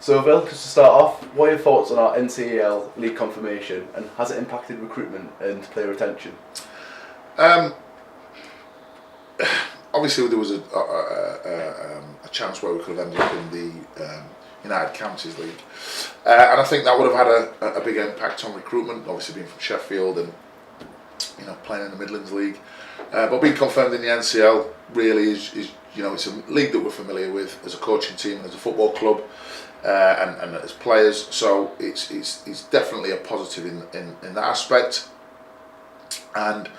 So Vill, just to start off, what are your thoughts on our NCAL league confirmation, and has it impacted recruitment and player retention? Obviously there was a chance where we could have ended up in the United Counties League, and I think that would have had a big impact on recruitment, obviously being from Sheffield and playing in the Midlands League, but being confirmed in the NCL really is it's a league that we're familiar with as a coaching team and as a football club, and as players, so it's definitely a positive in that aspect, and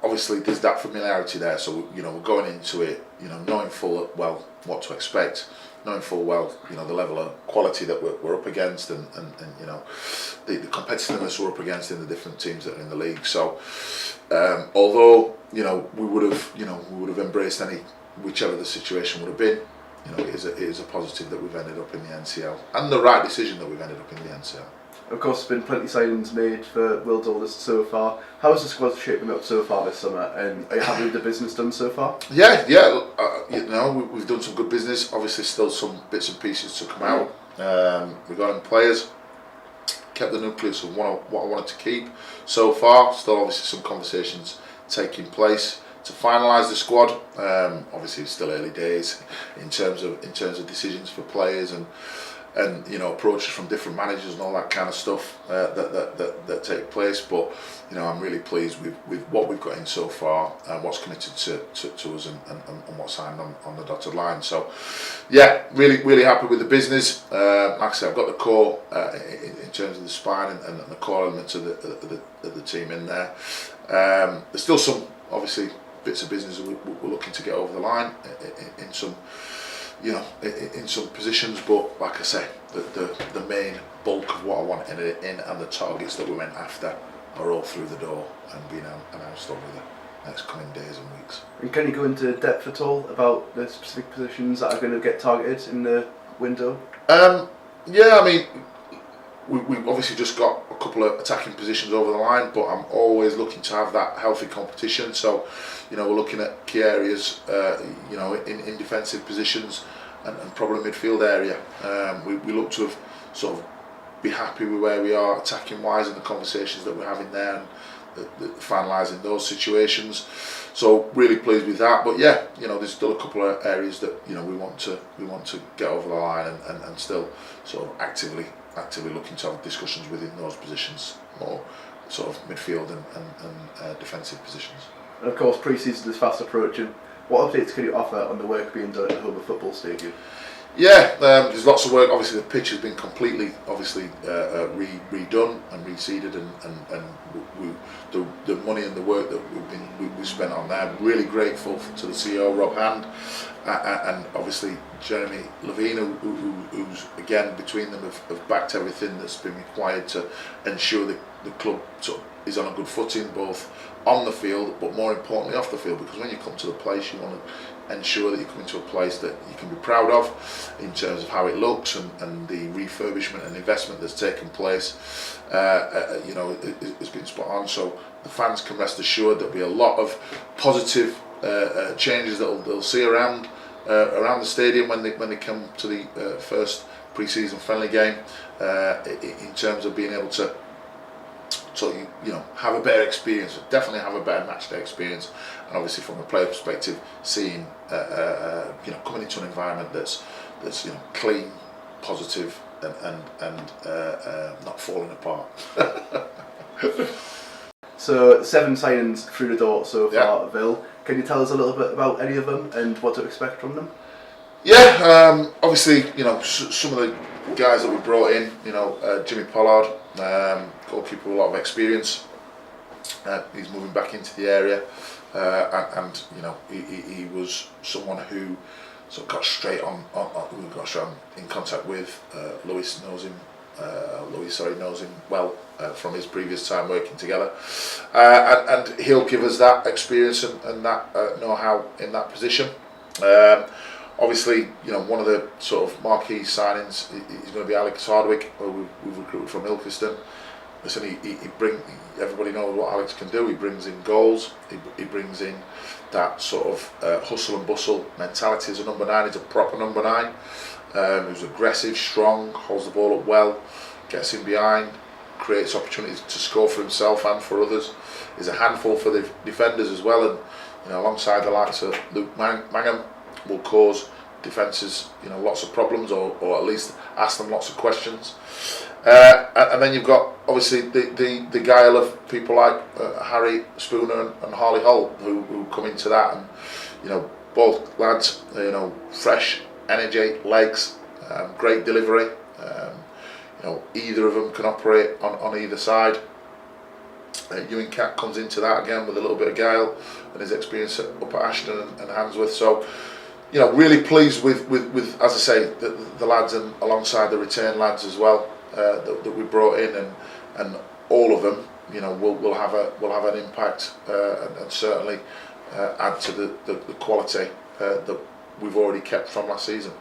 obviously there's that familiarity there, so we're going into it knowing full well what to expect, knowing full well the level of quality that we're up against, and the competitiveness we're up against in the different teams that are in the league. So although we would have embraced whichever the situation would have been, it is a positive that we've ended up in the NCL, and the right decision that we've ended up in the NCL. Of course, there's been plenty of signings made for Vill Powell so far. How has the squad shaping up so far this summer, and are you happy with the business done so far? Yeah. We've done some good business. Obviously, still some bits and pieces to come out. We got in players, kept the nucleus of what I wanted to keep so far. Still, obviously, some conversations taking place to finalise the squad. Obviously, it's still early days in terms of decisions for players and approaches from different managers and all that kind of stuff that take place. But I'm really pleased with what we've got in so far and what's committed to us and what's signed on the dotted line. So yeah, really happy with the business. Like I said, I've got the core in terms of the spine and the core elements of the team in there. There's still some obviously bits of business that we're looking to get over the line in some in some positions, but like I say, the main bulk of what I want in and the targets that we went after are all through the door and being announced over the next coming days and weeks. And can you go into depth at all about the specific positions that are going to get targeted in the window? Yeah, I mean, we've obviously just got a couple of attacking positions over the line, but I'm always looking to have that healthy competition. So, we're looking at key areas, in defensive positions and probably midfield area. We look to have sort of be happy with where we are attacking wise and the conversations that we're having there and finalising those situations. So really pleased with that. But yeah, there's still a couple of areas that we want to get over the line and still sort of actively looking to have discussions within those positions, more sort of midfield and defensive positions. And of course, pre-season is fast approaching. What updates can you offer on the work being done at the Home Football Stadium? Yeah, there's lots of work. Obviously, the pitch has been completely, redone and reseeded, and the money and the work that we spent on there. Really grateful to the CEO Rob Hand and obviously Jeremy Levine, who's again between them have backed everything that's been required to ensure that the club sort of is on a good footing, both on the field but more importantly off the field, because when you come to the place you want to ensure that you come into a place that you can be proud of in terms of how it looks and the refurbishment and investment that's taken place. It's been spot on, so the fans can rest assured there'll be a lot of positive changes that they'll see around the stadium when they come to the first pre-season friendly game, in terms of being able to have a better experience, definitely have a better match day experience, and obviously from a player perspective, seeing coming into an environment that's clean, positive, and not falling apart. So 7 signings through the door so far, Yeah. Vill. Can you tell us a little bit about any of them and what to expect from them? Yeah, obviously, some of the guys that we brought in, Jimmy Pollard, goalkeeper with a lot of experience. He's moving back into the area, and he was someone who sort of got straight on in contact with. Lewis knows him well from his previous time working together, and he'll give us that experience and that know-how in that position. Obviously, one of the sort of marquee signings is going to be Alex Hardwick, who we've recruited from Ilkeston. Listen, everybody knows what Alex can do. He brings in goals. He brings in that sort of hustle and bustle mentality as a number 9. He's a proper number 9, who's aggressive, strong, holds the ball up well, gets in behind, creates opportunities to score for himself and for others. Is a handful for the defenders as well, and alongside the likes of Luke Mangum, will cause defences lots of problems, or at least ask them lots of questions. And then you've got obviously the guile of people like Harry Spooner and Harley Holt who come into that, and both lads, fresh energy, legs, great delivery. Either of them can operate on either side. Ewan Cat comes into that again with a little bit of guile and his experience up at Ashton and Handsworth. So, really pleased with as I say, the lads, and alongside the return lads as well that we brought in, and all of them, will have an impact and certainly add to the quality that we've already kept from last season.